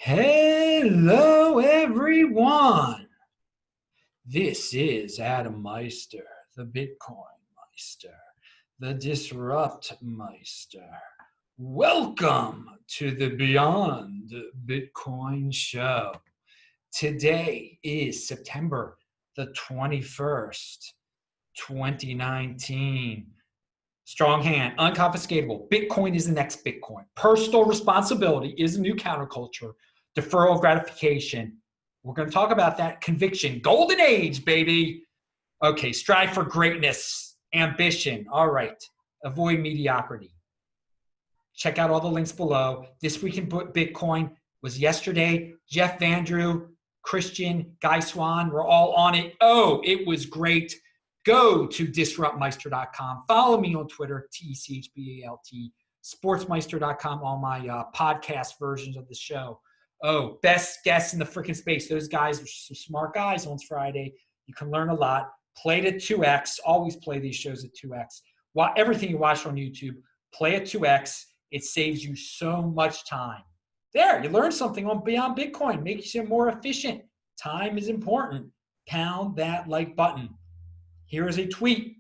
Hello, everyone. This is Adam Meister, the Bitcoin Meister, the Disrupt Meister. Welcome to the Beyond Bitcoin Show. Today is September the 21st, 2019. Strong hand, unconfiscatable. Bitcoin is the next Bitcoin. Personal responsibility is a new counterculture. Deferral of gratification. We're going to talk about that. Conviction. Golden age, baby. Okay, strive for greatness. Ambition. All right. Avoid mediocrity. Check out all the links below. This Week in Bitcoin was yesterday. Jeff Vandrew, Christian, Guy Swan were all on it. Oh, it was great. Go to disruptmeister.com. Follow me on Twitter, TECHBALT, sportsmeister.com, all my podcast versions of the show. Oh, best guests in the freaking space. Those guys are some smart guys on Friday. You can learn a lot. Play it at 2x. Always play these shows at 2x. Everything you watch on YouTube, play at 2x. It saves you so much time. There, you learned something on Beyond Bitcoin. Makes you more efficient. Time is important. Pound that like button. Here is a tweet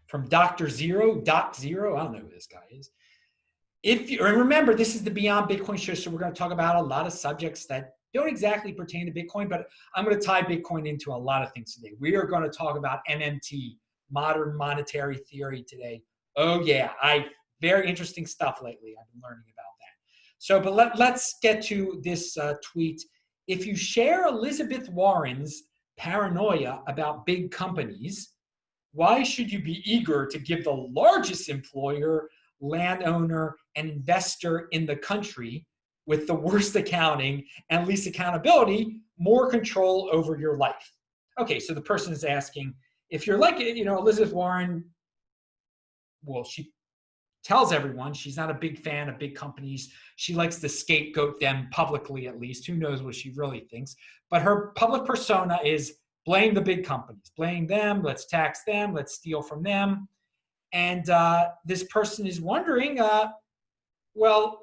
from Dr. Zero, Doc Zero. I don't know who this guy is. And remember, this is the Beyond Bitcoin show, so we're going to talk about a lot of subjects that don't exactly pertain to Bitcoin, but I'm going to tie Bitcoin into a lot of things today. We are going to talk about MMT, modern monetary theory today. Oh yeah, very interesting stuff lately. I've been learning about that. So, but let's get to this tweet. If you share Elizabeth Warren's paranoia about big companies, why should you be eager to give the largest employer, landowner, and investor in the country with the worst accounting and least accountability more control over your life? Okay, so the person is asking, if you're like, Elizabeth Warren, well, she tells everyone she's not a big fan of big companies. She likes to scapegoat them publicly, at least. Who knows what she really thinks? But her public persona is blame the big companies. Blame them. Let's tax them. Let's steal from them. And this person is wondering, well,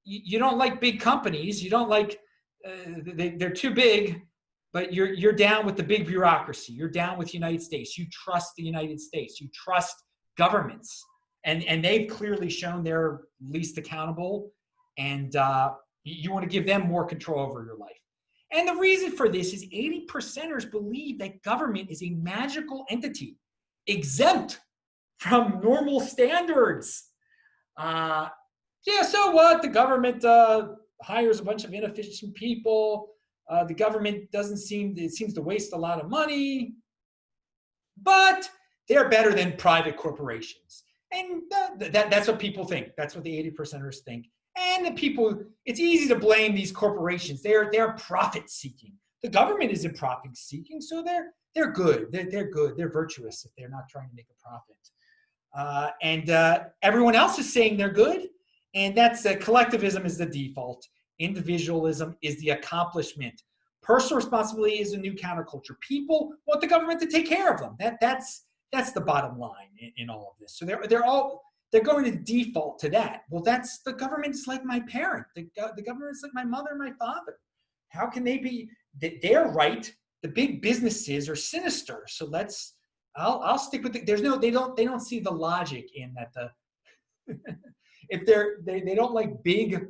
you don't like big companies. You don't like, they're too big, but you're down with the big bureaucracy. You're down with the United States. You trust the United States. You trust governments. And they've clearly shown they're least accountable, and you want to give them more control over your life. And the reason for this is 80%ers believe that government is a magical entity, exempt from normal standards. So what? The government hires a bunch of inefficient people. The government seems to waste a lot of money, but they're better than private corporations. And that's what people think. That's what the 80%ers think. And the people, it's easy to blame these corporations. They're profit seeking. The government isn't profit seeking, so they're good. They're good. They're virtuous if they're not trying to make a profit. And everyone else is saying they're good. And that's collectivism is the default. Individualism is the accomplishment. Personal responsibility is a new counterculture. People want the government to take care of them. That's the bottom line in all of this. So they're going to default to that. Well, the government's like my parent. The government's like my mother and my father. How can they be? They're right. The big businesses are sinister. So I'll stick with it. They don't see the logic in that. If they don't like big,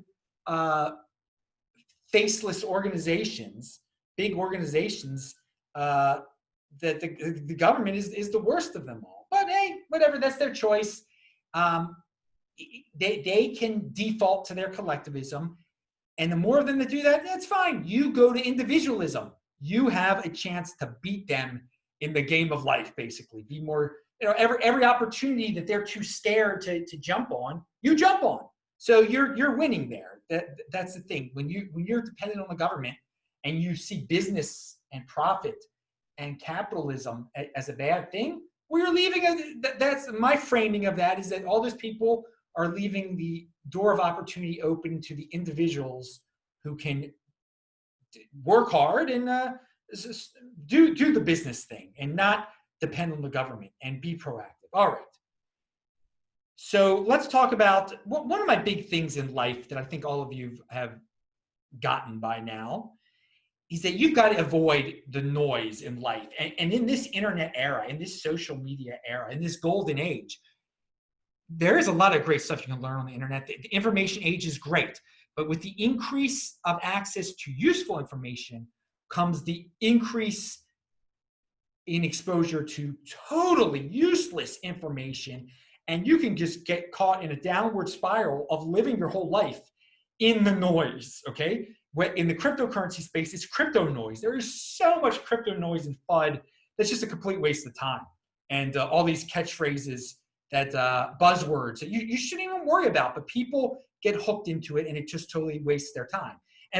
faceless organizations, big organizations. That the government is the worst of them all. But hey, whatever, that's their choice. They can default to their collectivism. And the more of them that do that, that's fine. You go to individualism. You have a chance to beat them in the game of life, basically. Be more, every opportunity that they're too scared to jump on, you jump on. So you're winning there. That's the thing. When you're dependent on the government and you see business and profit and capitalism as a bad thing, we're leaving. That's my framing of that, is that all those people are leaving the door of opportunity open to the individuals who can work hard and do the business thing and not depend on the government and be proactive. All right. So let's talk about one of my big things in life that I think all of you have gotten by now is that you've got to avoid the noise in life. And in this internet era, in this social media era, in this golden age, there is a lot of great stuff you can learn on the internet. The information age is great, but with the increase of access to useful information comes the increase in exposure to totally useless information. And you can just get caught in a downward spiral of living your whole life in the noise, okay? In the cryptocurrency space, it's crypto noise. There is so much crypto noise and FUD that's just a complete waste of time. And all these catchphrases, that buzzwords that you shouldn't even worry about, but people get hooked into it and it just totally wastes their time.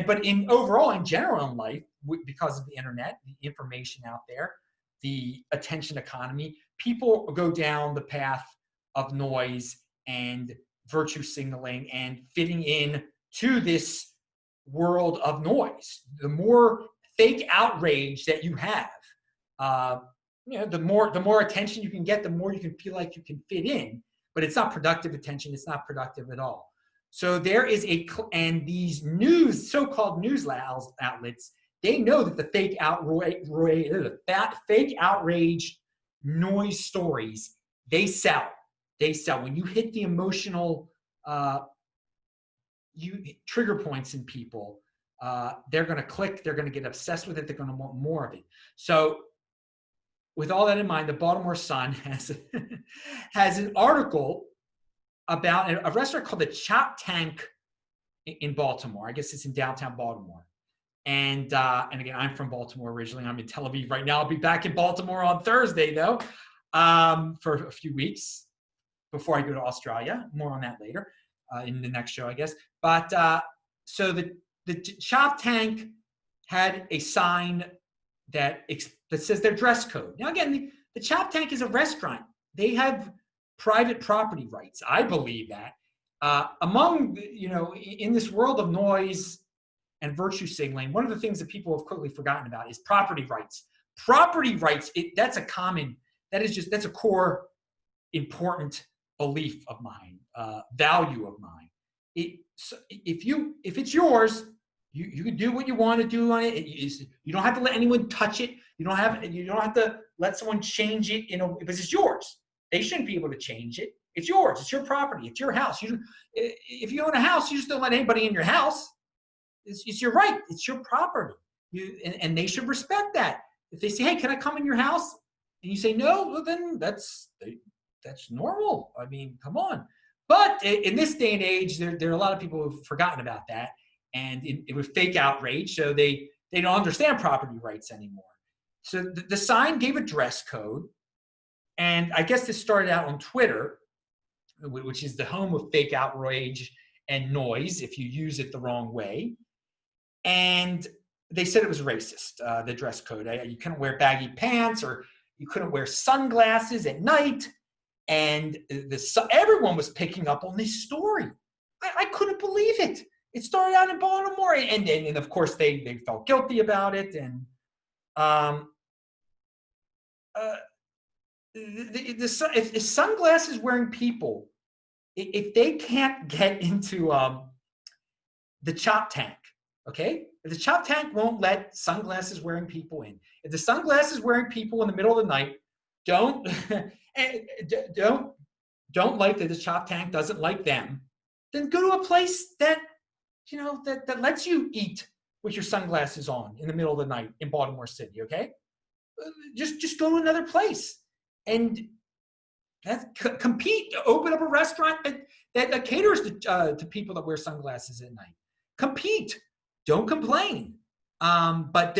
But overall, in general in life, because of the internet, the information out there, the attention economy, people go down the path of noise and virtue signaling and fitting in to this world of noise. The more fake outrage that you have, the more attention you can get, the more you can feel like you can fit in. But it's not productive attention. It's not productive at all. So there is and these so-called news outlets, they know that the fake outrage noise stories, they sell. They sell. When you hit the emotional trigger points in people, they're going to click. They're going to get obsessed with it. They're going to want more of it. So with all that in mind, the Baltimore Sun has an article about a restaurant called the Chop Tank in Baltimore. I guess it's in downtown Baltimore. And again, I'm from Baltimore originally. I'm in Tel Aviv right now. I'll be back in Baltimore on Thursday, though, for a few weeks before I go to Australia. More on that later in the next show, I guess. But so the Chop Tank had a sign that says their dress code. Now, again, the Chop Tank is a restaurant. They have private property rights. I believe that. In this world of noise and virtue signaling, one of the things that people have quickly forgotten about is property rights. Property rights, that's a core important belief of mine, value of mine. If it's yours, you can do what you want to do on it. You don't have to let anyone touch it. You don't have to let someone change it, because it's yours. They shouldn't be able to change it. It's yours. It's your property. It's your house. If you own a house, you just don't let anybody in your house. It's your right. It's your property. And they should respect that. If they say, "Hey, can I come in your house?" and you say no, well, then that's normal. I mean, come on. But in this day and age, there are a lot of people who've forgotten about that, and it was fake outrage. So they don't understand property rights anymore. So the sign gave a dress code, and I guess this started out on Twitter, which is the home of fake outrage and noise if you use it the wrong way. And they said it was racist, the dress code. You couldn't wear baggy pants, or you couldn't wear sunglasses at night. And everyone was picking up on this story. I couldn't believe it. It started out in Baltimore, and of course they felt guilty about it. And if sunglasses wearing people, if they can't get into the Chop Tank, okay? If the Chop Tank won't let sunglasses wearing people in, if the sunglasses wearing people in the middle of the night don't like that the Chop Tank doesn't like them, then go to a place that that lets you eat with your sunglasses on in the middle of the night in Baltimore City, okay? Just go to another place and compete. Open up a restaurant that caters to people that wear sunglasses at night. Compete. Don't complain. But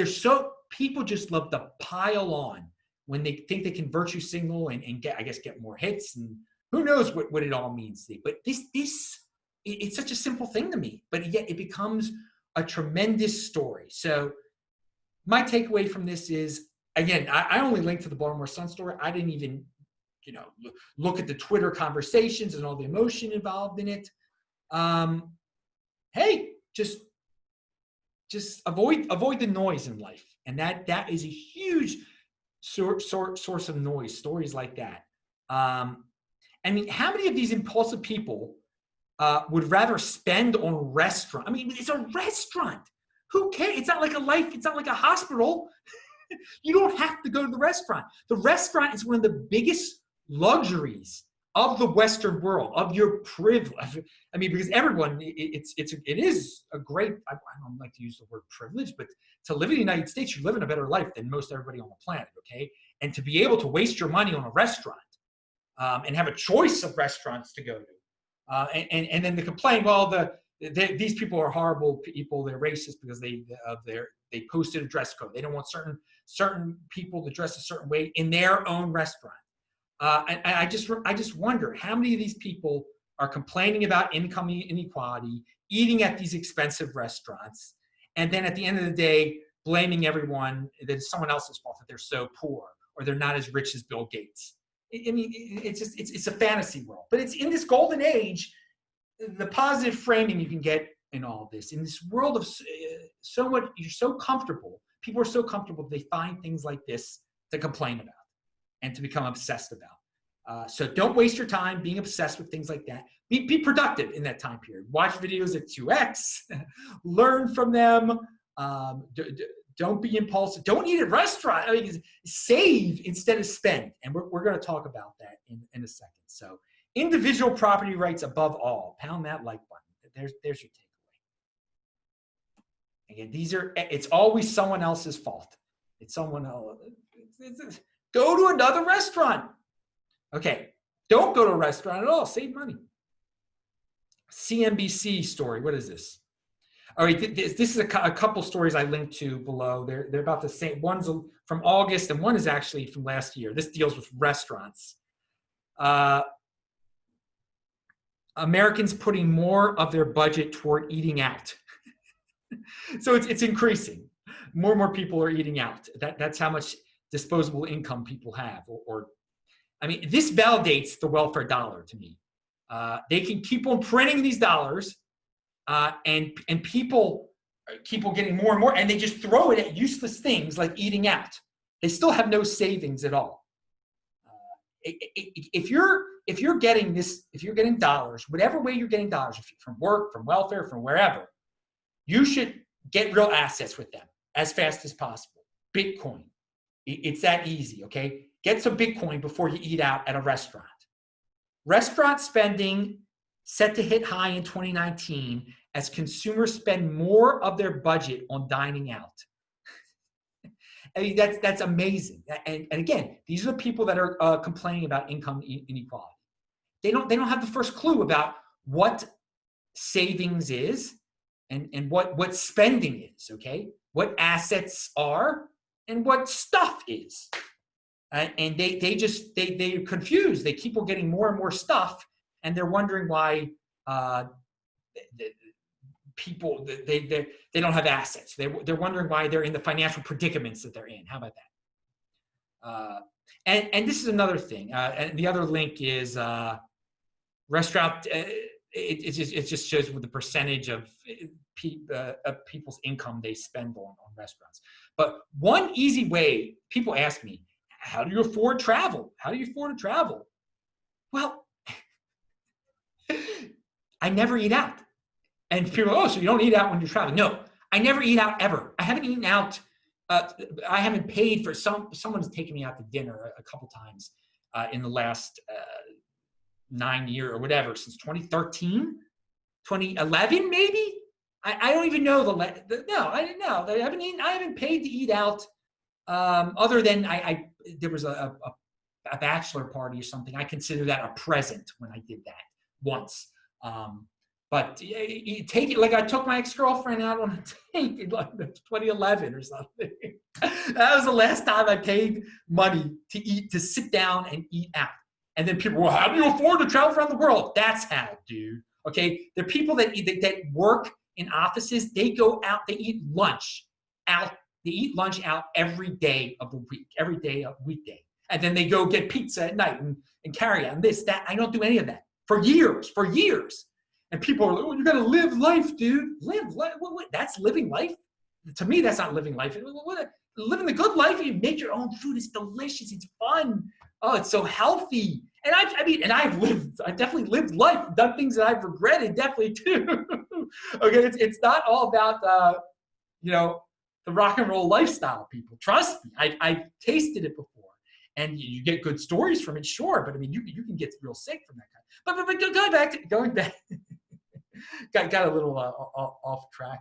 people just love to pile on when they think they can virtue signal and get more hits, and who knows what it all means. But it's such a simple thing to me, but yet it becomes a tremendous story. So my takeaway from this is, again, I only linked to the Baltimore Sun story. I didn't even look at the Twitter conversations and all the emotion involved in it. Hey, just avoid the noise in life, and that is a huge source of noise. Stories like that. I mean, how many of these impulsive people would rather spend on restaurant. I mean, it's a restaurant. Who cares? It's not like a life. It's not like a hospital. You don't have to go to the restaurant. The restaurant is one of the biggest luxuries of the Western world, of your privilege. I mean, because everyone, it is a great, I don't like to use the word privilege, but to live in the United States, you live in a better life than most everybody on the planet, okay? And to be able to waste your money on a restaurant and have a choice of restaurants to go to. And then to complain, well, these people are horrible people, they're racist because they posted a dress code. They don't want certain people to dress a certain way in their own restaurant. And I just wonder how many of these people are complaining about income inequality, eating at these expensive restaurants, and then at the end of the day, blaming everyone that it's someone else's fault that they're so poor or they're not as rich as Bill Gates. I mean, it's a fantasy world, but it's in this golden age, the positive framing you can get in all of this, in this world of you're so comfortable, people are so comfortable, they find things like this to complain about and to become obsessed about. So don't waste your time being obsessed with things like that. Be productive in that time period. Watch videos at 2x, learn from them. Don't be impulsive. Don't eat at a restaurant. I mean, save instead of spend. And we're going to talk about that in a second. So individual property rights above all. Pound that like button. There's your takeaway. Again, it's always someone else's fault. It's someone else. Go to another restaurant. Okay, don't go to a restaurant at all. Save money. CNBC story. What is this? All right, this is a couple stories I linked to below. They're about the same. One's from August and one is actually from last year. This deals with restaurants. Americans putting more of their budget toward eating out. So it's increasing. More and more people are eating out. That's how much disposable income people have. I mean, this validates the welfare dollar to me. They can keep on printing these dollars, and people keep on getting more and more, and they just throw it at useless things like eating out. They still have no savings at all. If you're getting dollars, whatever way you're getting dollars, from work, from welfare, from wherever, you should get real assets with them as fast as possible. Bitcoin. It's that easy, okay? Get some Bitcoin before you eat out at a restaurant. Restaurant spending set to hit high in 2019 as consumers spend more of their budget on dining out. I mean, that's amazing. And again, these are the people that are complaining about income inequality. They don't have the first clue about what savings is and what spending is, okay? What assets are and what stuff is. And they're confused. They keep on getting more and more stuff, and they're wondering why people they don't have assets. They're wondering why they're in the financial predicaments that they're in. How about that? And this is another thing. And the other link is restaurant. It just shows what the percentage of people's income they spend on restaurants. But one easy way, people ask me, how do you afford travel? How do you afford to travel? Well, I never eat out. And people go, oh, so you don't eat out when you're traveling? No, I never eat out ever. I haven't eaten out. I haven't paid for someone's taken me out to dinner a couple times in the last 9 years or whatever, since 2013, 2011 maybe. I don't even know no, I didn't know. I haven't paid to eat out other than there was a bachelor party or something. I consider that a present when I did that once. But you take it, like I took my ex-girlfriend out on a date in like 2011 or something. That was the last time I paid money to sit down and eat out. And then people, well, how do you afford to travel around the world? That's how, dude. Okay, the people that work in offices, they go out, they eat lunch out. They eat lunch out every day of the week, every day of weekday. And then they go get pizza at night and carry on this, that. I don't do any of that for years. And people are like, oh, you got to live life, dude. Live life. What? That's living life? To me, that's not living life. living the good life. You make your own food. It's delicious. It's fun. Oh, it's so healthy. And I've definitely lived life, done things that I've regretted, definitely too. Okay, it's not all about, the rock and roll lifestyle, people. Trust me, I've tasted it before. And you get good stories from it, sure, but I mean, you can get real sick from that kind. But going back, got a little off track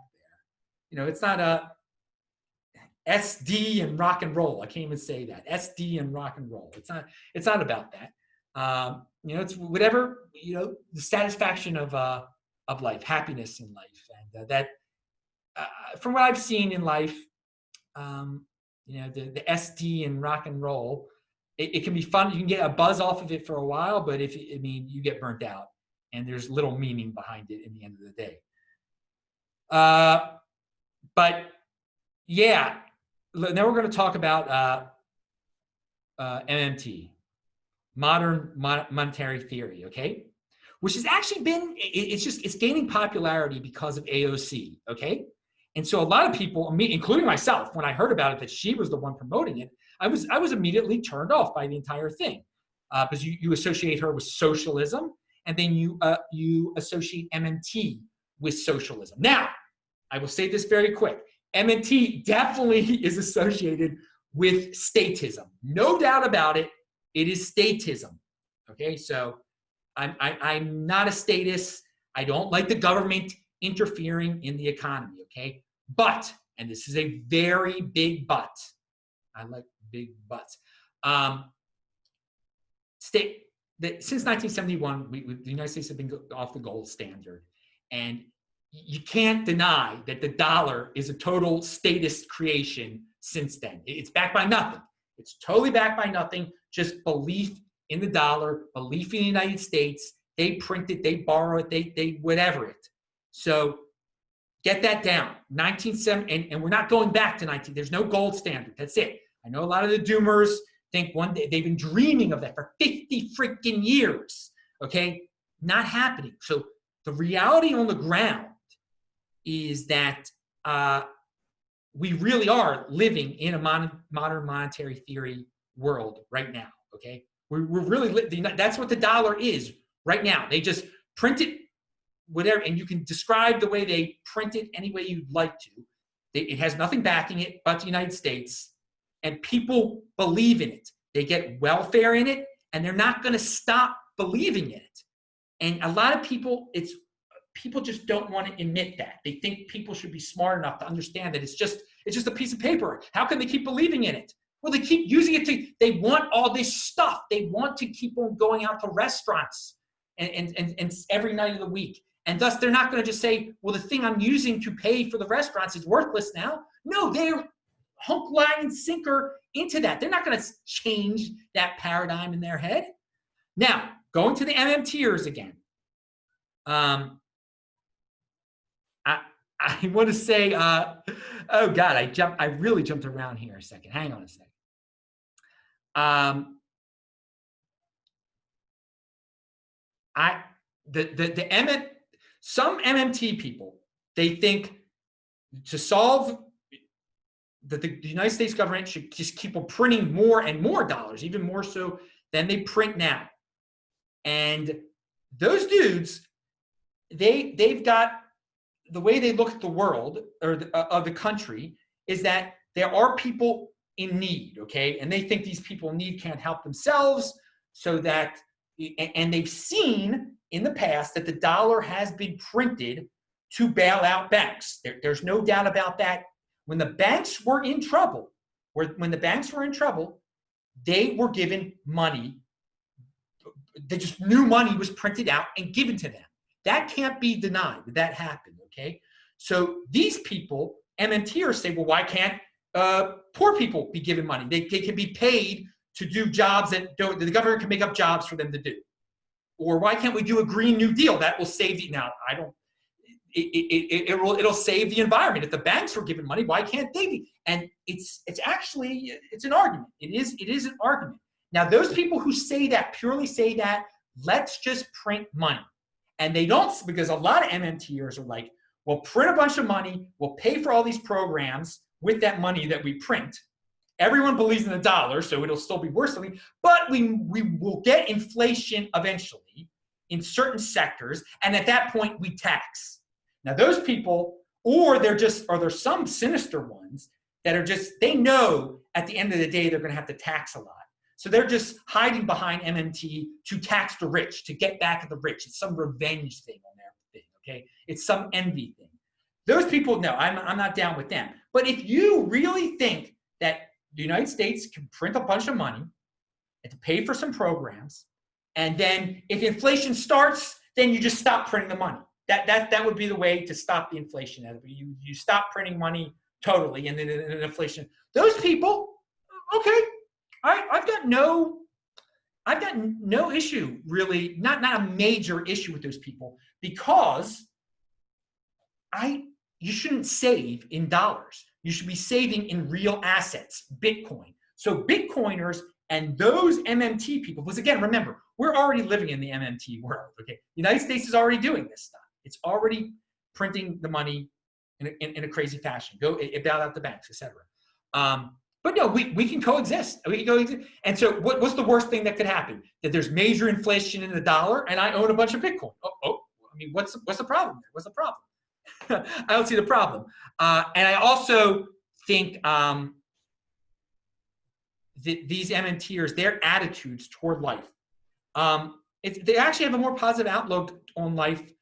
there. It's not a SD and rock and roll. I can't even say that. SD and rock and roll. It's not about that. It's whatever, the satisfaction of life, happiness in life, and that from what I've seen in life, the SD and rock and roll. It can be fun. You can get a buzz off of it for a while, but you get burnt out, and there's little meaning behind it in the end of the day. But yeah, now we're going to talk about MMT, modern monetary theory, okay? Which has actually been, it's gaining popularity because of AOC, okay? And so a lot of people, me, including myself, when I heard about it, that she was the one promoting it, I was immediately turned off by the entire thing, because you associate her with socialism, and then you associate MMT with socialism. Now, I will say this very quick. MMT definitely is associated with statism. No doubt about it. It is statism. Okay, so I'm not a statist. I don't like the government interfering in the economy. Okay, but, and this is a very big but. I like big buts. Since 1971, the United States have been off the gold standard, and you can't deny that the dollar is a total statist creation since then. It's backed by nothing. It's totally backed by nothing. Just belief in the dollar, belief in the United States. They print it, they borrow it, they whatever it. So get that down. 1970, and we're not going back to 19. There's no gold standard. That's it. I know a lot of the doomers think one day, they've been dreaming of that for 50 freaking years. Okay, not happening. So the reality on the ground is that we really are living in a modern monetary theory world right now. Okay, we're really that's what the dollar is right now. They just print it, whatever, and you can describe the way they print it any way you'd like to. It has nothing backing it but the United States, and people believe in it. They get welfare in it, and they're not going to stop believing in it. And a lot of people, people just don't want to admit that. They think people should be smart enough to understand that it's just a piece of paper. How can they keep believing in it? Well, they keep using it they want all this stuff. They want to keep on going out to restaurants and every night of the week. And thus, they're not going to just say, well, the thing I'm using to pay for the restaurants is worthless now. No, they're hook, line, and sinker into that. They're not going to change that paradigm in their head. Now, going to the MMTers again. I want to say, oh God, I really jumped around here a second. Hang on a second. Some MMT people, they think to solve that the United States government should just keep on printing more and more dollars, even more so than they print now. And those dudes, they've got, the way they look at the world or of the country is that there are people in need, okay? And they think these people in need can't help themselves, so that, and they've seen in the past that the dollar has been printed to bail out banks. There's no doubt about that. When the banks were in trouble, they were given money. They just new money was printed out and given to them. That can't be denied that happened, okay? So these people, MMTers, say, well, why can't poor people be given money? They can be paid to do jobs that the government can make up jobs for them to do. Or why can't we do a Green New Deal? That will save the, now, I don't, it'll save the environment. If the banks were given money, why can't they be? And it's actually, it's an argument. It is an argument. Now, those people who say that, purely say that, let's just print money. And they don't, because a lot of MMTers are like, we'll print a bunch of money, we'll pay for all these programs with that money that we print, Everyone believes in the dollar, so it'll still be worth something, but we will get inflation eventually in certain sectors, and at that point we tax. Now those people, or there's some sinister ones that are just, they know at the end of the day they're gonna have to tax a lot. So they're just hiding behind MMT to tax the rich, to get back at the rich. It's some revenge thing on everything, okay? It's some envy thing. Those people, no, I'm not down with them. But if you really think that the United States can print a bunch of money and to pay for some programs, and then if inflation starts, then you just stop printing the money. That would be the way to stop the inflation. You stop printing money totally, and then inflation. Those people, okay, I've got no issue really, not a major issue with those people, because you shouldn't save in dollars. You should be saving in real assets, Bitcoin. So Bitcoiners and those MMT people, because again, remember, we're already living in the MMT world, okay? The United States is already doing this stuff. It's already printing the money in a crazy fashion. It bailed out the banks, etc. But no, we can coexist. We can coexist. And so what's the worst thing that could happen? That there's major inflation in the dollar and I own a bunch of Bitcoin. I mean, what's the problem there? What's the problem? I don't see the problem. And I also think these MMTers, their attitudes toward life, they actually have a more positive outlook on life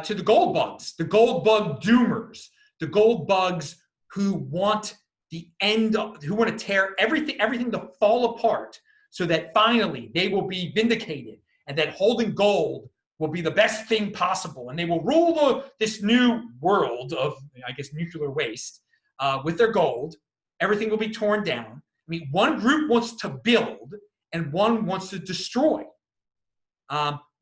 to the gold bugs, the gold bug doomers, the gold bugs who want the end, who want to tear everything to fall apart so that finally they will be vindicated and that holding gold will be the best thing possible, and they will rule this new world of, I guess, nuclear waste with their gold. Everything will be torn down. I mean, one group wants to build and one wants to destroy.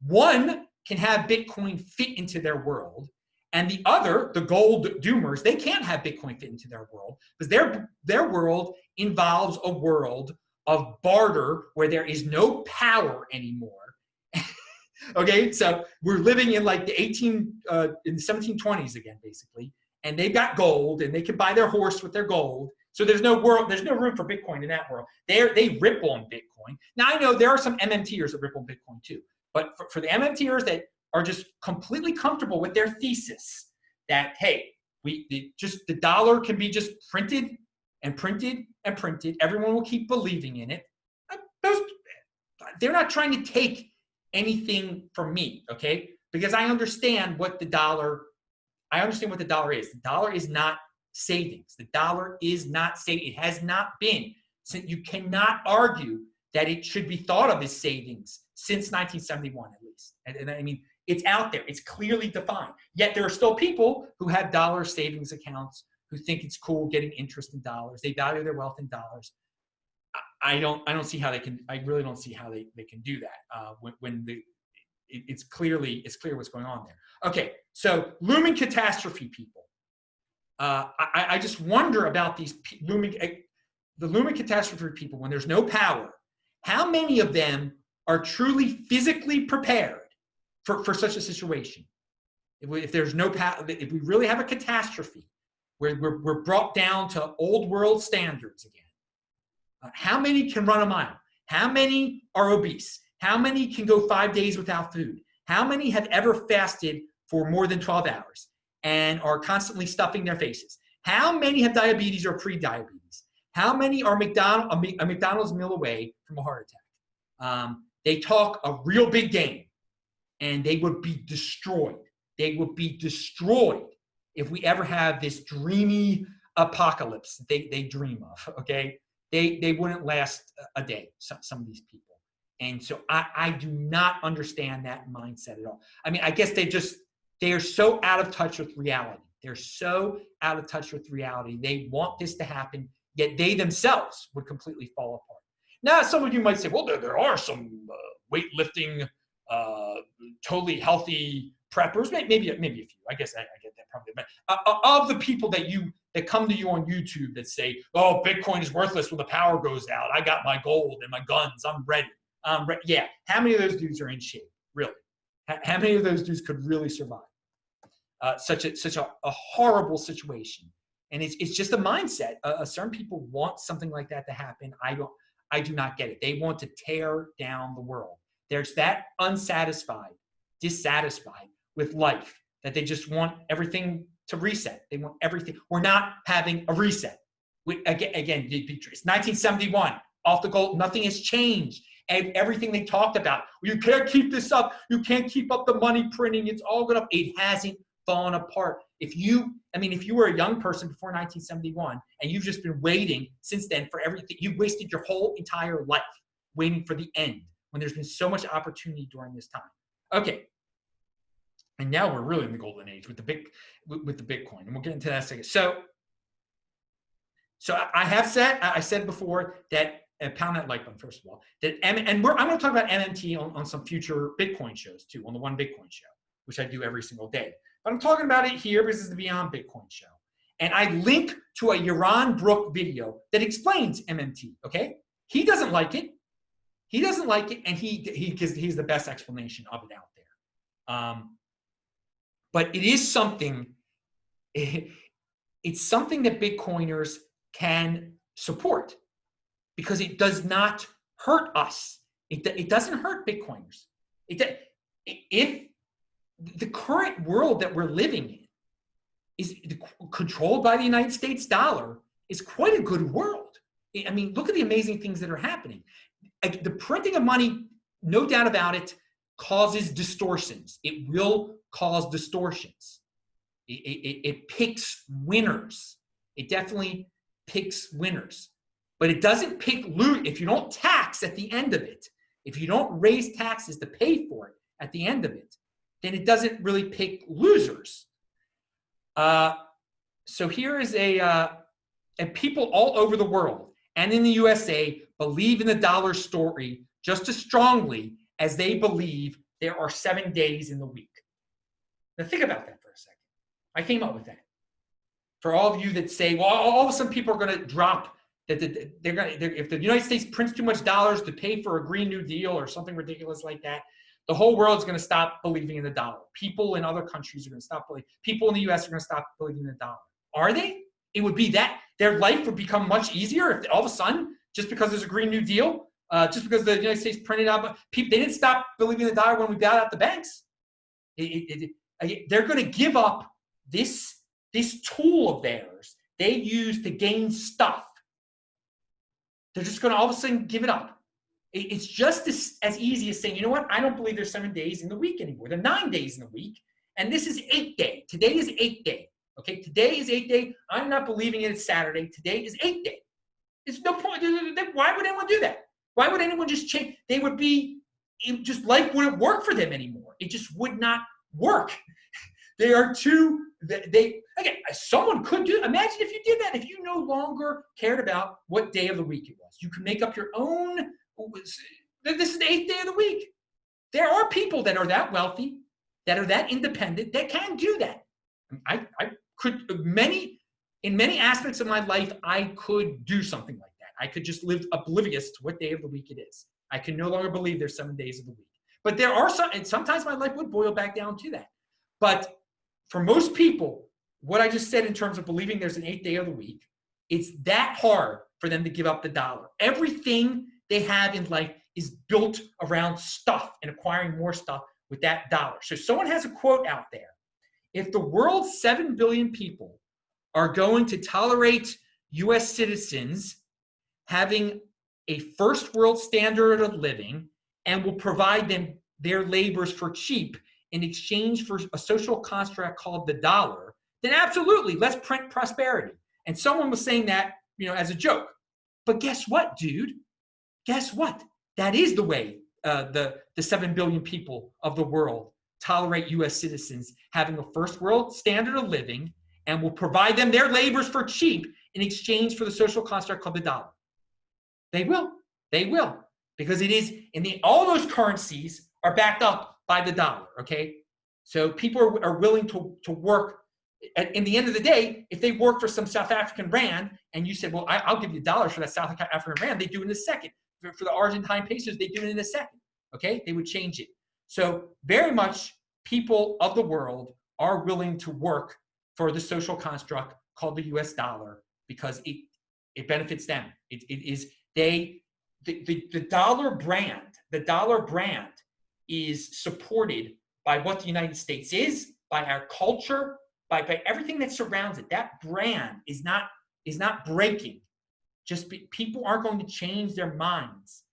One can have Bitcoin fit into their world, and the other, the gold doomers, they can't have Bitcoin fit into their world because their world involves a world of barter where there is no power anymore. Okay, so we're living in like the in the 1720s again, basically, and they've got gold and they can buy their horse with their gold. So there's no room for Bitcoin in that world. They rip on Bitcoin. Now I know there are some MMTers that rip on Bitcoin too, but for the MMTers that are just completely comfortable with their thesis that, hey, the dollar can be just printed and printed and printed. Everyone will keep believing in it. They're not trying to take anything from me, okay? Because I understand what the dollar is. The dollar is not savings. The dollar is not savings. It has not been. So you cannot argue that it should be thought of as savings since 1971 at least. And I mean, it's out there. It's clearly defined. Yet there are still people who have dollar savings accounts who think it's cool getting interest in dollars. They value their wealth in dollars. I don't see how they can. I really don't see how they can do that it's clear what's going on there. Okay, so looming catastrophe people. I just wonder about these the looming catastrophe people when there's no power. How many of them are truly physically prepared for such a situation? If there's no power, if we really have a catastrophe where we're brought down to old world standards again. How many can run a mile? How many are obese? How many can go 5 days without food? How many have ever fasted for more than 12 hours and are constantly stuffing their faces? How many have diabetes or pre-diabetes? How many are a McDonald's meal away from a heart attack? They talk a real big game, and they would be destroyed. They would be destroyed if we ever have this dreamy apocalypse they dream of, okay? They wouldn't last a day, some of these people. And so I do not understand that mindset at all. I mean, I guess they are so out of touch with reality. They're so out of touch with reality. They want this to happen, yet they themselves would completely fall apart. Now, some of you might say, well, there are some weightlifting, totally healthy preppers, maybe a few. I guess I get that probably. But of the people that come to you on YouTube that say, oh, Bitcoin is worthless when the power goes out. I got my gold and my guns. I'm ready. Yeah. How many of those dudes are in shape? Really? How many of those dudes could really survive such a horrible situation? And it's just a mindset. Certain people want something like that to happen. I do not get it. They want to tear down the world. There's that dissatisfied with life, that they just want everything to reset. They want everything. We're not having a reset. Again, it's 1971, off the goal, nothing has changed. And everything they talked about, you can't keep this up. You can't keep up the money printing. It's all going up. It hasn't fallen apart. If you were a young person before 1971 and you've just been waiting since then for everything, you've wasted your whole entire life waiting for the end when there's been so much opportunity during this time. Okay. And now we're really in the golden age with the Bitcoin, and we'll get into that in a second. So I said before that, pound that like button first of all, that I'm going to talk about MMT on some future Bitcoin shows too, on the One Bitcoin Show, which I do every single day. But I'm talking about it here because it's the Beyond Bitcoin Show. And I link to a Yaron Brook video that explains MMT, okay? He doesn't like it. He doesn't like it, and he's the best explanation of it out there. But it is something, it's something that Bitcoiners can support because it does not hurt us. It doesn't hurt Bitcoiners. If the current world that we're living in is controlled by the United States dollar, is quite a good world. I mean, look at the amazing things that are happening. The printing of money, no doubt about it, causes distortions. It will cause distortions. It picks winners. It definitely picks winners. But it doesn't pick losers. If you don't tax at the end of it, if you don't raise taxes to pay for it at the end of it, then it doesn't really pick losers. So here is and people all over the world and in the USA believe in the dollar story just as strongly as they believe there are 7 days in the week. Now think about that for a second. I came up with that. For all of you that say, well, all of a sudden people are going to drop, that if the United States prints too much dollars to pay for a Green New Deal or something ridiculous like that, the whole world is going to stop believing in the dollar. People in other countries are going to stop believing. People in the US are going to stop believing in the dollar. Are they? It would be that their life would become much easier if all of a sudden, just because there's a Green New Deal, just because the United States printed out, they didn't stop believing in the dollar when we bailed out the banks. They're going to give up this tool of theirs they use to gain stuff. They're just going to all of a sudden give it up. It's just as easy as saying, you know what? I don't believe there's 7 days in the week anymore. There are 9 days in the week, and this is 8th day. Today is 8th day. Okay, today is 8th day. I'm not believing it's Saturday. Today is 8th day. There's no point. Why would anyone do that? Why would anyone just change? They would be, just life wouldn't work for them anymore. It just would not work. They are too, again, someone could do, imagine if you did that, if you no longer cared about what day of the week it was. You could make up your own, this is the 8th day of the week. There are people that are that wealthy, that are that independent, that can do that. I could, in many aspects of my life, I could do something like that. I could just live oblivious to what day of the week it is. I can no longer believe there's 7 days of the week. But there are some, and sometimes my life would boil back down to that. But for most people, what I just said in terms of believing there's an 8th day of the week, it's that hard for them to give up the dollar. Everything they have in life is built around stuff and acquiring more stuff with that dollar. So someone has a quote out there. If the world's 7 billion people are going to tolerate US citizens having a first world standard of living and will provide them their labors for cheap in exchange for a social construct called the dollar, then absolutely, let's print prosperity. And someone was saying that, as a joke. But guess what, dude? Guess what? That is the way the 7 billion people of the world tolerate US citizens having a first world standard of living and will provide them their labors for cheap in exchange for the social construct called the dollar. They will. They will. Because it is, all those currencies are backed up by the dollar, okay? So people are willing to work. In the end of the day, if they work for some South African rand and you said, well, I'll give you dollars for that South African rand, they do it in a second. For the Argentine pesos, they do it in a second, okay? They would change it. So very much people of the world are willing to work for the social construct called the US dollar because it benefits them. The dollar brand is supported by what the United States is, by our culture, by everything that surrounds it. That brand is not breaking. People aren't going to change their minds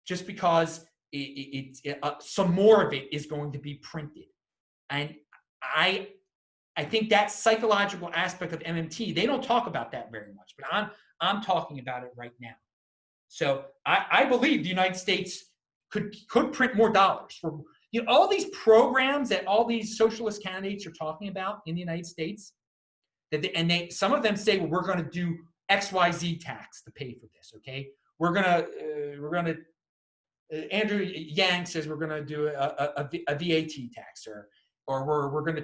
just because some more of it is going to be printed. And I think that psychological aspect of MMT, they don't talk about that very much, but I'm talking about it right now. So I believe the United States could print more dollars for all these programs that all these socialist candidates are talking about in the United States. Some of them say, well, we're going to do XYZ tax to pay for this. Okay, we're gonna Andrew Yang says we're gonna do a VAT tax, or we're gonna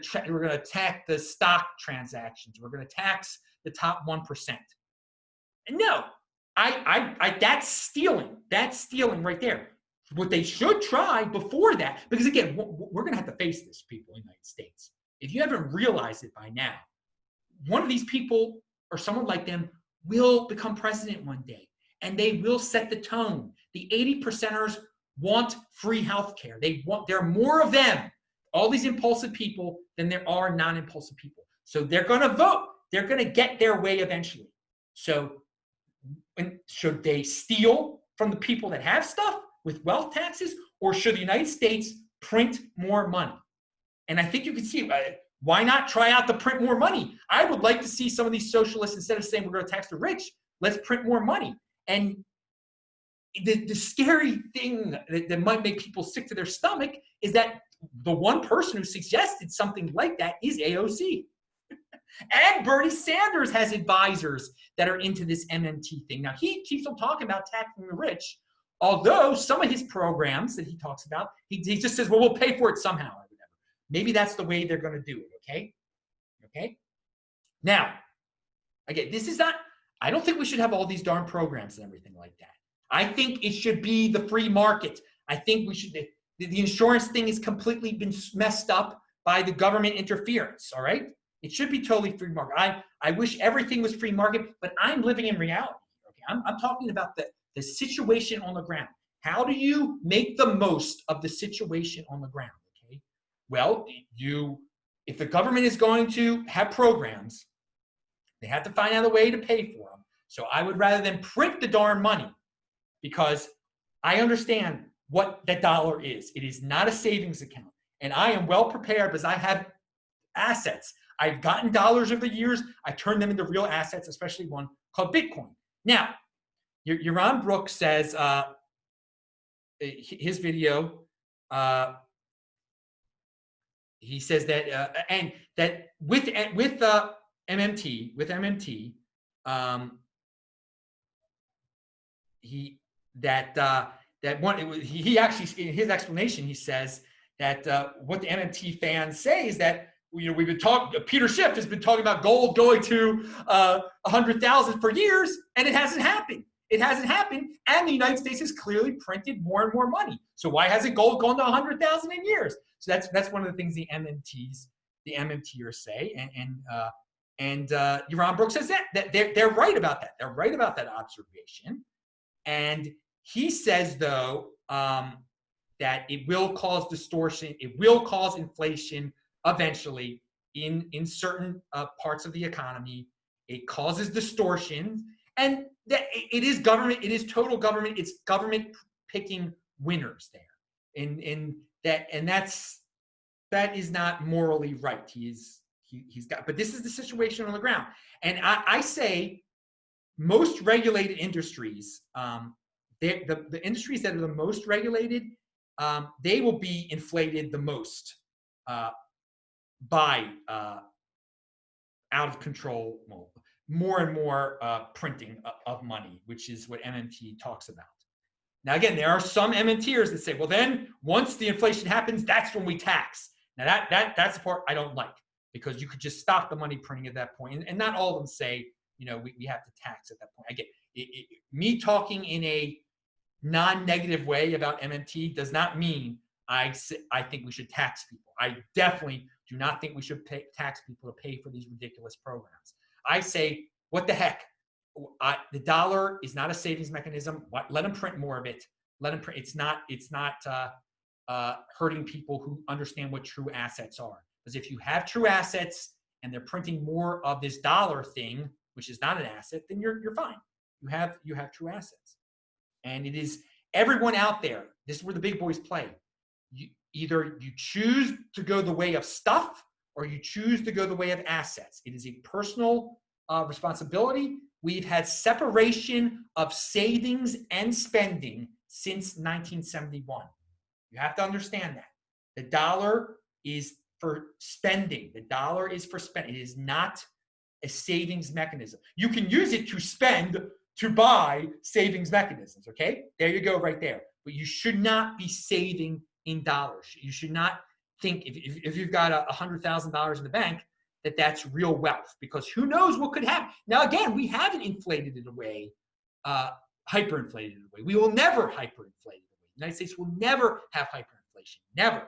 tax the stock transactions. We're gonna tax the top 1%. No, that's stealing. That's stealing right there. What they should try before that, because again, we're gonna have to face this, people in the United States. If you haven't realized it by now, one of these people or someone like them will become president one day, and they will set the tone. The 80%ers want free healthcare. There are more of them, all these impulsive people, than there are non-impulsive people. So they're going to vote. They're going to get their way eventually. So should they steal from the people that have stuff with wealth taxes, or should the United States print more money? And I think you can see, why not try out the print more money? I would like to see some of these socialists, instead of saying we're going to tax the rich, let's print more money. And the scary thing that might make people sick to their stomach is that the one person who suggested something like that is AOC. And Bernie Sanders has advisors that are into this MMT thing. Now, he keeps on talking about taxing the rich, although some of his programs that he talks about, he just says, well, we'll pay for it somehow or whatever. Maybe that's the way they're going to do it, okay? Okay? Now, again, this is not, I don't think we should have all these darn programs and everything like that. I think it should be the free market. I think we should, the insurance thing has completely been messed up by the government interference, all right? It should be totally free market. I wish everything was free market, but I'm living in reality, okay? I'm talking about the situation on the ground. How do you make the most of the situation on the ground, okay? Well, if the government is going to have programs, they have to find out a way to pay for them. So I would rather than print the darn money, because I understand what that dollar is. It is not a savings account. And I am well prepared because I have assets. I've gotten dollars over the years. I turned them into real assets, especially one called Bitcoin. Now, Yaron Brooks says, his video, he says that, and that with MMT, he actually, in his explanation, he says that what the MMT fans say is that, we've been talking, Peter Schiff has been talking about gold going to 100,000 for years, and it hasn't happened. It hasn't happened, and the United States has clearly printed more and more money. So why hasn't gold gone to 100,000 in years? So that's one of the things the MMTers say, and Yaron Brooks says that they're right about that. They're right about that observation, and he says though that it will cause distortion, it will cause inflation eventually in certain parts of the economy. It causes distortion, and that it is government, it is total government, it's government picking winners there, and that is not morally right. He's got, but this is the situation on the ground, and I say most regulated industries, the industries that are the most regulated, they will be inflated the most by out of control, more and more printing of money, which is what MMT talks about. Now, again, there are some MMTers that say, well, then once the inflation happens, that's when we tax. Now, that's the part I don't like, because you could just stop the money printing at that point. And not all of them say, we have to tax at that point. Again, me talking in a non-negative way about MMT does not mean I think we should tax people. I definitely do not think we should tax people to pay for these ridiculous programs. I say, what the heck? The dollar is not a savings mechanism. Let them print more of it. Let them print. It's not hurting people who understand what true assets are. Because if you have true assets and they're printing more of this dollar thing, which is not an asset, then you're fine. You have true assets. And it is everyone out there. This is where the big boys play. Either you choose to go the way of stuff or you choose to go the way of assets. It is a personal responsibility. We've had separation of savings and spending since 1971. You have to understand that. The dollar is for spending. The dollar is for spending. It is not a savings mechanism. You can use it to spend to buy savings mechanisms, okay? There you go right there. But you should not be saving in dollars. You should not think if you've got $100,000 in the bank that that's real wealth, because who knows what could happen. Now, again, we haven't inflated it away, hyperinflated it away. We will never hyperinflate it away. The United States will never have hyperinflation, never,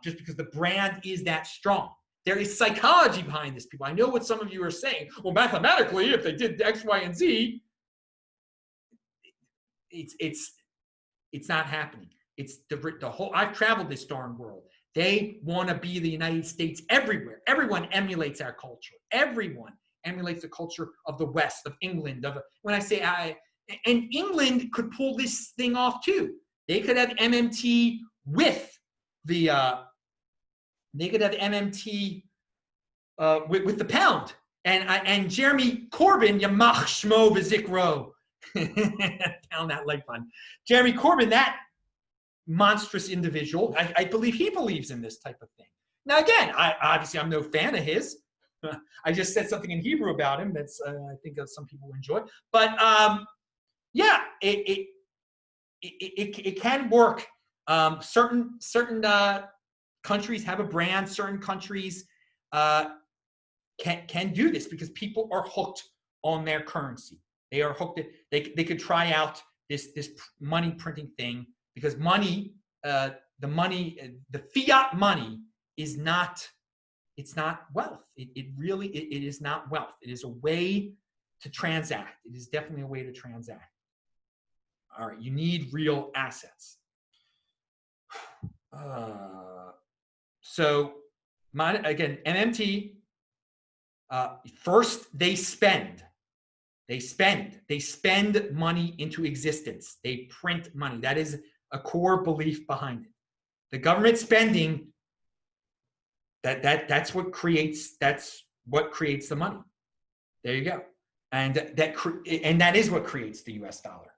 just because the brand is that strong. There is psychology behind this, people. I know what some of you are saying. Well, mathematically, if they did X, Y, and Z, it's not happening. It's the whole. I've traveled this darn world. They want to be the United States everywhere. Everyone emulates our culture. Everyone emulates the culture of the West, of England. When I say and England could pull this thing off too. They could have MMT with the. They could have MMT with the pound. And Jeremy Corbyn, Yamach Shmo V'Zikro. Pound that leg fun. Jeremy Corbyn, that monstrous individual, I believe he believes in this type of thing. Now, again, obviously I'm no fan of his. I just said something in Hebrew about him that's I think some people enjoy. But yeah, it can work. Certain countries have a brand. Certain countries can do this because people are hooked on their currency. They are hooked. They could try out this money printing thing because money, the fiat money is not. It's not wealth. It really is not wealth. It is a way to transact. It is definitely a way to transact. All right, you need real assets. So, again, MMT. First, they spend. They spend money into existence. They print money. That is a core belief behind it. The government spending. That's what creates the money. There you go, and that is what creates the U.S. dollar.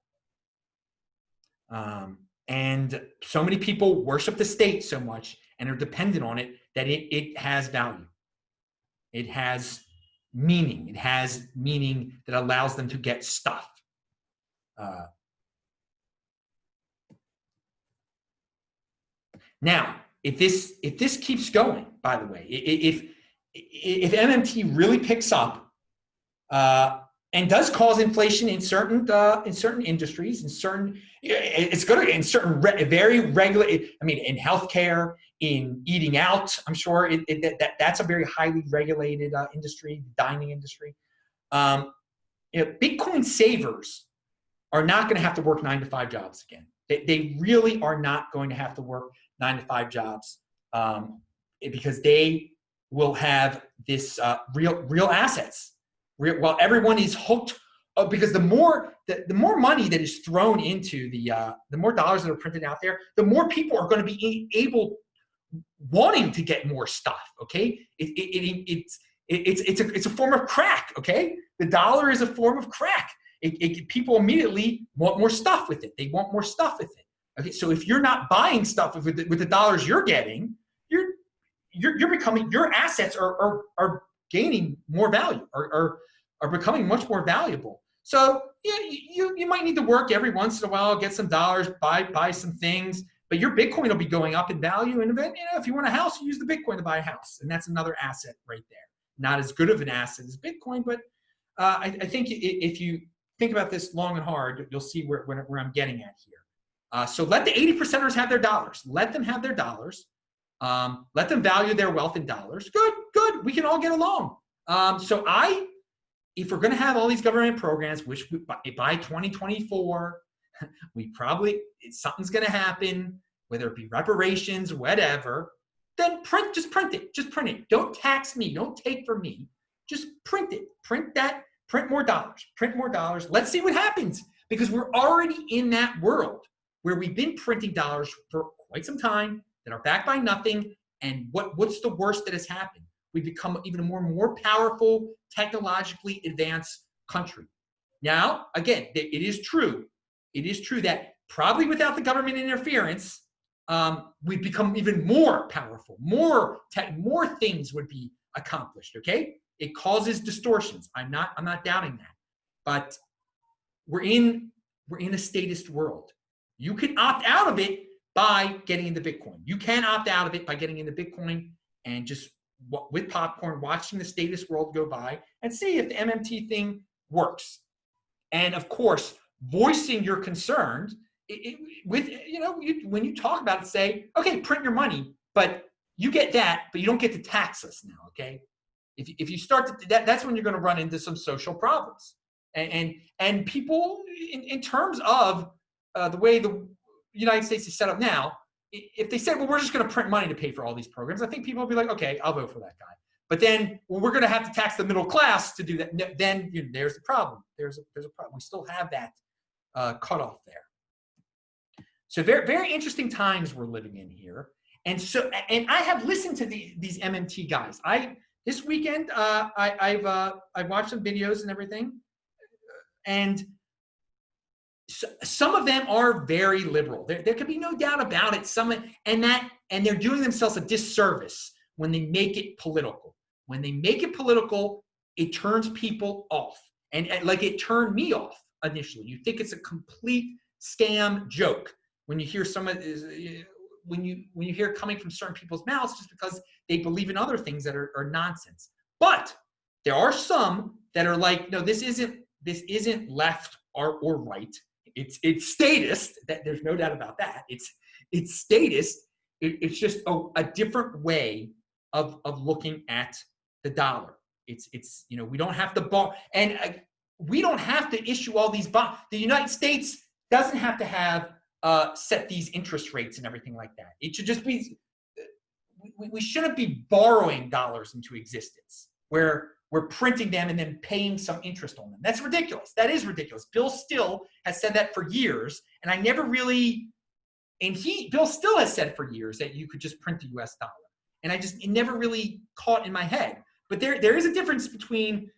And so many people worship the state so much and are dependent on it that it has value. It has meaning. It has meaning that allows them to get stuff. Now, if this keeps going, by the way, if MMT really picks up and does cause inflation in certain industries, it's going to in certain very regular. I mean, in healthcare, in eating out, I'm sure that's a very highly regulated industry, dining industry. Bitcoin savers are not going to have to work 9-to-5 jobs again. They really are not going to have to work 9-to-5 jobs because they will have this real assets. While everyone is hooked, because the more money that is thrown into the more dollars that are printed out there, the more people are going to be wanting to get more stuff. Okay, it's a form of crack. Okay, the dollar is a form of crack. People immediately want more stuff with it. They want more stuff with it. Okay, so if you're not buying stuff with the dollars you're getting, you're becoming, your assets are gaining more value, are becoming much more valuable. So yeah, you might need to work every once in a while, get some dollars, buy some things, but your Bitcoin will be going up in value. And then, if you want a house, you use the Bitcoin to buy a house, and that's another asset right there. Not as good of an asset as Bitcoin, but I think if you think about this long and hard, you'll see where I'm getting at here. So let the 80%ers have their dollars. Let them have their dollars. Let them value their wealth in dollars. Good. We can all get along. If we're going to have all these government programs, which by 2024, something's going to happen, whether it be reparations, whatever, then just print it. Don't tax me. Don't take from me. Just print it. Print more dollars. Let's see what happens, because we're already in that world where we've been printing dollars for quite some time that are backed by nothing. And what's the worst that has happened? We've become even a more powerful, technologically advanced country. Now, again, it is true that probably without the government interference, we've become even more powerful. More things would be accomplished. Okay, it causes distortions. I'm not doubting that, but we're in a statist world. You can opt out of it by getting into Bitcoin. You can opt out of it by getting into Bitcoin and just with popcorn, watching the statist world go by and see if the MMT thing works. And of course, voicing your concerns when you talk about it, say, okay, print your money, but you get that, but you don't get to tax us now, okay? If you start to, that's when you're going to run into some social problems. And people, in terms of the way the United States is set up now, if they said, well, we're just going to print money to pay for all these programs, I think people will be like, okay, I'll vote for that guy. But then, well, we're going to have to tax the middle class to do that. Then there's the problem. There's a problem. We still have that cutoff there. So very, very interesting times we're living in here. And I have listened to these MMT guys. This weekend I watched some videos and everything, and some of them are very liberal. There can be no doubt about it. And they're doing themselves a disservice when they make it political. When they make it political, it turns people off, and like it turned me off initially. You think it's a complete scam joke when you hear when you hear it coming from certain people's mouths, just because they believe in other things that are nonsense. But there are some that are like, no, this isn't left or right. It's statist. There's no doubt about that. It's statist. It's just a different way of looking at the dollar. It's we don't have to borrow, and we don't have to issue all these bonds. The United States doesn't have to have set these interest rates and everything like that. It should just be, we shouldn't be borrowing dollars into existence where we're printing them and then paying some interest on them. That's ridiculous. That is ridiculous. Bill Still has said that for years, and I never really, Bill Still has said for years that you could just print the US dollar. And it never really caught in my head. But there is a difference between,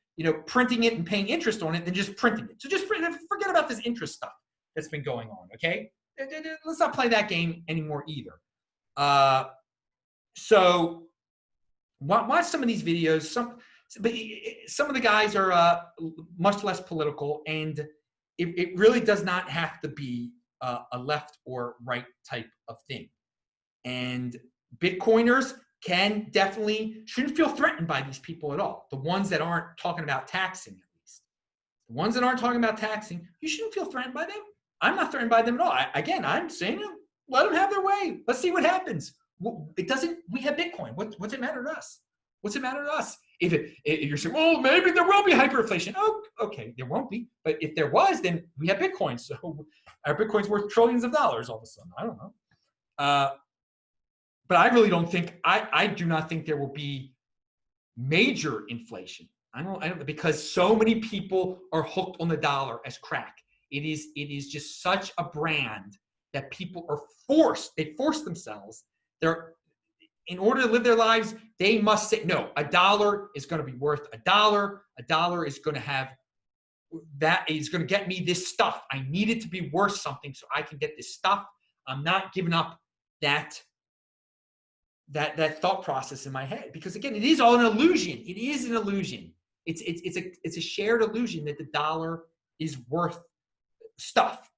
printing it and paying interest on it than just printing it. So just forget about this interest stuff that's been going on, okay? Let's not play that game anymore either. So watch some of these videos. Some of the guys are much less political, and it really does not have to be a left or right type of thing. And Bitcoiners shouldn't feel threatened by these people at all. The ones that aren't talking about taxing, at least. The ones that aren't talking about taxing, you shouldn't feel threatened by them. I'm not threatened by them at all. I'm saying, let them have their way. Let's see what happens. We have Bitcoin. What's it matter to us? What's it matter to us? If you're saying, well, maybe there will be hyperinflation. Oh, okay, there won't be. But if there was, then we have Bitcoin. So our Bitcoin's worth trillions of dollars all of a sudden. I don't know. But I really don't think, I do not think there will be major inflation. I don't, because so many people are hooked on the dollar as crack. It is just such a brand that people are they force themselves. In order to live their lives, they must say, no, a dollar is going to be worth a dollar. A dollar is going to have, that is going to get me this stuff. I need it to be worth something so I can get this stuff. I'm not giving up that thought process in my head, because again, it is all an illusion. It is an illusion. It's a shared illusion that the dollar is worth stuff.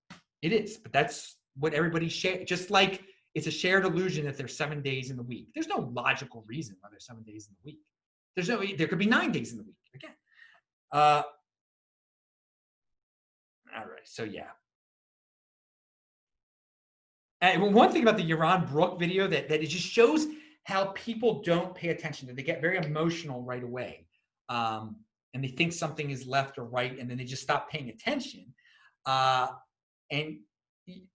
It is, but that's what everybody shares. Just like it's a shared illusion that there's 7 days in the week. There's no logical reason why there's 7 days in the week. There could be 9 days in the week. Again. All right. So yeah. And one thing about the Yaron Brook video that it just shows how people don't pay attention, that they get very emotional right away. And they think something is left or right, and then they just stop paying attention. And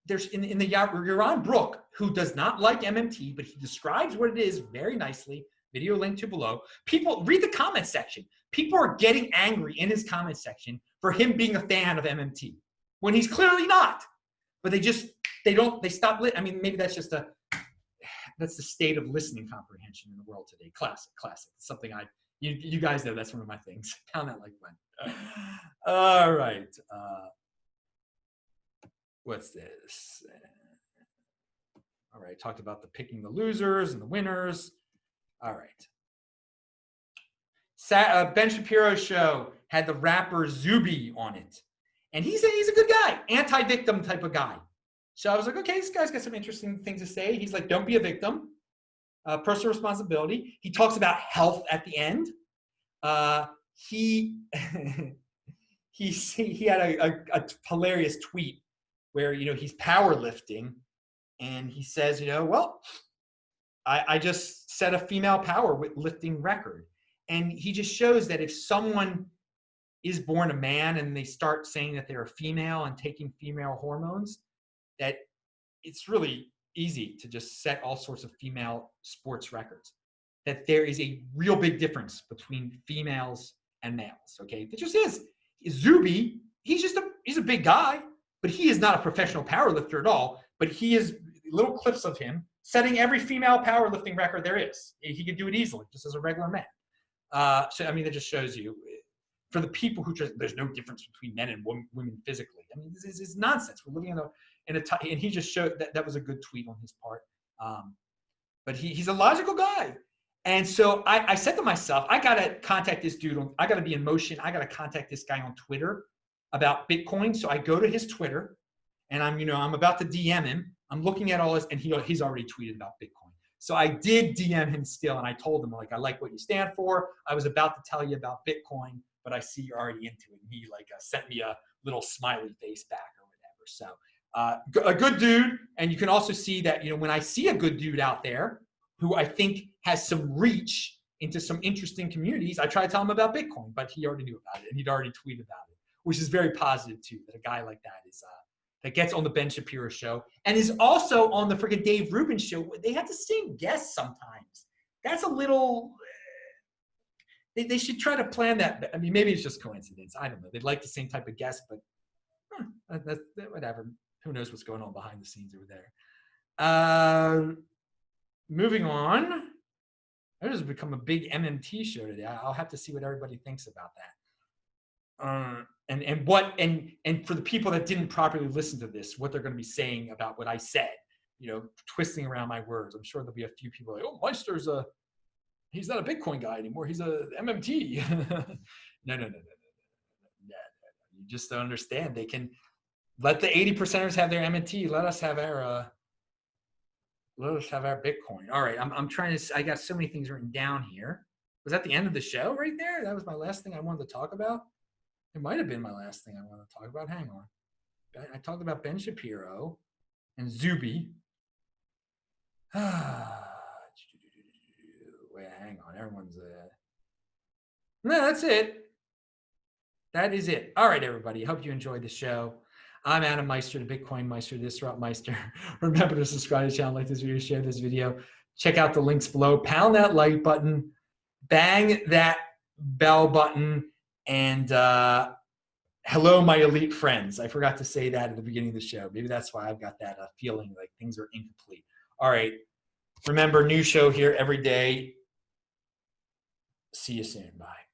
there's in the Yaron Brook, who does not like MMT, but he describes what it is very nicely. Video link to below. People read the comment section. People are getting angry in his comment section for him being a fan of MMT when he's clearly not. But they stop. I mean, maybe that's just that's the state of listening comprehension in the world today. Classic. It's something you guys know that's one of my things. Pound that like button. All right. What's this? All right. Talked about the picking the losers and the winners. All right. Ben Shapiro's show had the rapper Zuby on it. And he's a good guy, anti-victim type of guy. So I was like, okay, this guy's got some interesting things to say. He's like, don't be a victim. Personal responsibility. He talks about health at the end. He had a hilarious tweet where, he's powerlifting, and he says, well, I just set a female powerlifting record. And he just shows that if someone is born a man and they start saying that they're a female and taking female hormones, that it's really easy to just set all sorts of female sports records. That there is a real big difference between females and males. Okay, it just is. Zuby, he's a big guy, but he is not a professional powerlifter at all. But he is little clips of him setting every female powerlifting record there is. He could do it easily, just as a regular man. So I mean, that just shows you, for the people who just, there's no difference between men and women physically. I mean, this is nonsense. We're living in a time, and he just showed that was a good tweet on his part. But he's a logical guy. And so I said to myself, I got to contact this dude. I got to be in motion. I got to contact this guy on Twitter about Bitcoin. So I go to his Twitter, and I'm about to DM him. I'm looking at all this, and he's already tweeted about Bitcoin. So I did DM him still, and I told him, like, I like what you stand for. I was about to tell you about Bitcoin, but I see you're already into it. And he sent me a little smiley face back or whatever. So a good dude. And you can also see that, when I see a good dude out there who I think has some reach into some interesting communities, I try to tell him about Bitcoin, but he already knew about it, and he'd already tweeted about it, which is very positive too, that a guy like that is that gets on the Ben Shapiro show and is also on the freaking Dave Rubin show. They have the same guests sometimes. That's a little, they should try to plan that. I mean, maybe it's just coincidence. I don't know. They'd like the same type of guest, but that's whatever. Who knows what's going on behind the scenes over there. Moving on. That has become a big MMT show today. I'll have to see what everybody thinks about that. And for the people that didn't properly listen to this, what they're going to be saying about what I said, twisting around my words. I'm sure there'll be a few people like, oh, Meister's he's not a Bitcoin guy anymore. He's a MMT. No. You just don't understand. They can let the 80%ers have their MMT. Let us have our Bitcoin. All right. I'm trying to, I got so many things written down here. Was that the end of the show right there? That was my last thing I wanted to talk about. It might have been my last thing I want to talk about. Hang on. I talked about Ben Shapiro and Zuby. Wait, hang on. Everyone's no, that's it. That is it. All right, everybody. Hope you enjoyed the show. I'm Adam Meister, the Bitcoin Meister, the Disrupt Meister. Remember to subscribe to the channel, like this video, share this video. Check out the links below. Pound that like button. Bang that bell button. And hello, my elite friends. I forgot to say that at the beginning of the show. Maybe that's why I've got that feeling like things are incomplete. All right. Remember, new show here every day. See you soon. Bye.